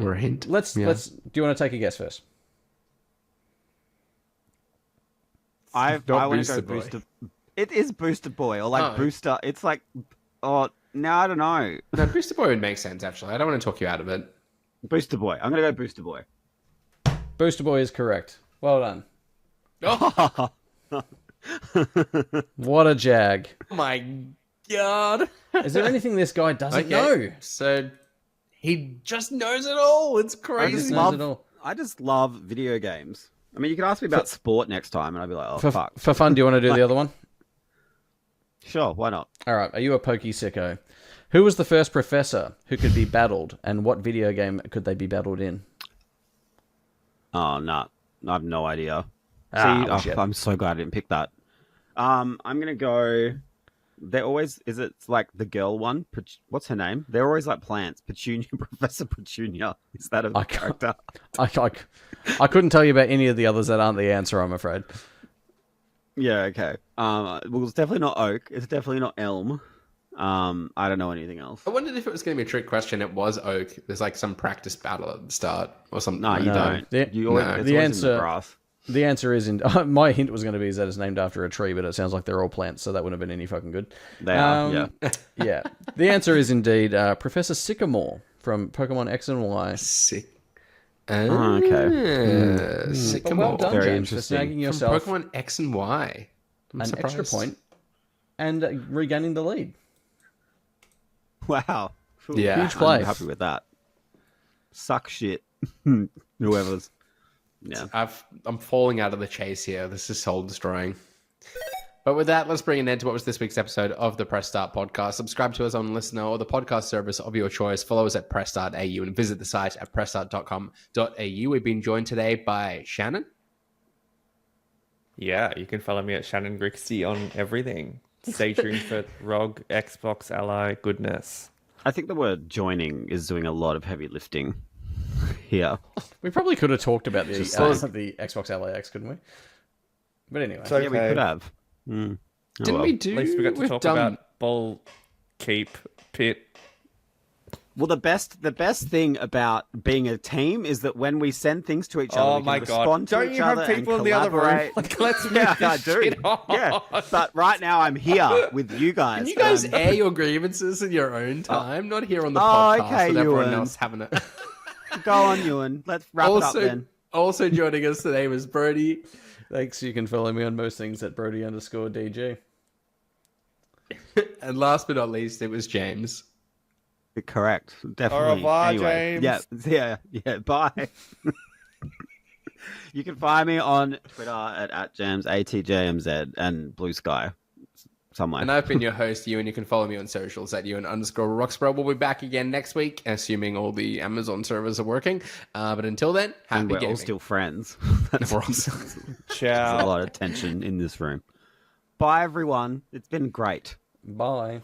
Or a hint. Let's. Do you want to take a guess first? I want to go Booster. It is Booster Boy or like Booster. It's like, no, I don't know. No, Booster Boy would make sense. Actually, I don't want to talk you out of it. Booster Boy. I'm gonna go Booster Boy. Booster Boy is correct. Well done. Oh what a jag! My God! Is there anything this guy doesn't know? So. He just knows it all. It's crazy. I just love video games. I mean, you can ask me about sport next time, and I'd be like, fuck. For fun, do you want to do the other one? Sure, why not? All right. Are you a pokey sicko? Who was the first professor who could be battled, and what video game could they be battled in? Oh, no. I have no idea. I'm so glad I didn't pick that. I'm going to go... They're always, it's like the girl one? What's her name? They're always like plants. Petunia, Professor Petunia. Is that a character? I couldn't tell you about any of the others that aren't the answer, I'm afraid. Yeah, okay. Well, it's definitely not oak. It's definitely not elm. I don't know anything else. I wondered if it was going to be a trick question. It was oak. There's like some practice battle at the start or something. No, you don't. The answer... in the grass. The answer is my hint was going to be is that it's named after a tree, but it sounds like they're all plants, so that wouldn't have been any fucking good. They are, yeah. Yeah. The answer is indeed Professor Sycamore from Pokemon X and Y. Okay. Sycamore. Well done, Very James, for interesting. snagging yourself From Pokemon X and Y. an extra point and regaining the lead. Wow. Yeah. Huge play. I'm happy with that. Suck shit. Whoever's. Yeah. I'm falling out of the chase here. This is soul destroying. But with that, let's bring an end to what was this week's episode of the Press Start podcast. Subscribe to us on Listener or the podcast service of your choice. Follow us at PressStartAU and visit the site at pressstart.com.au. We've been joined today by Shannon. Yeah, you can follow me at Shannon Grixie on everything. Stay tuned for ROG, Xbox Ally goodness. I think the word joining is doing a lot of heavy lifting here. We probably could have talked about the Xbox LAX, couldn't we? But anyway. Yeah, we could have. Mm. Oh, Didn't well. we do? At least we got to talk about Ball, Keep, Pit. Well, the best thing about being a team is that when we send things to each other, Oh we can my respond god! to Don't each you have other people and in the other room? collaborate. Like, let's move Yeah, I this do. shit on. Yeah, but right now I'm here with you guys. Can you guys air your grievances in your own time? Not here on the Oh, podcast okay, with everyone Ewan. else having it. Go on, Ewan. Let's wrap it up then. Also joining us today was Brody. Thanks. You can follow me on most things at Brody_DG. And last but not least, it was James. Correct. Definitely. Au revoir, anyway, James. Yeah. Bye. You can find me on Twitter at James ATJMZ and Blue Sky somewhere. And I've been your host, Ewan. You can follow me on socials at Ewan_Roxborough. We'll be back again next week, assuming all the Amazon servers are working. But until then, happy and we're gaming. all still friends. We're all still- Ciao. There's a lot of tension in this room. Bye, everyone. It's been great. Bye.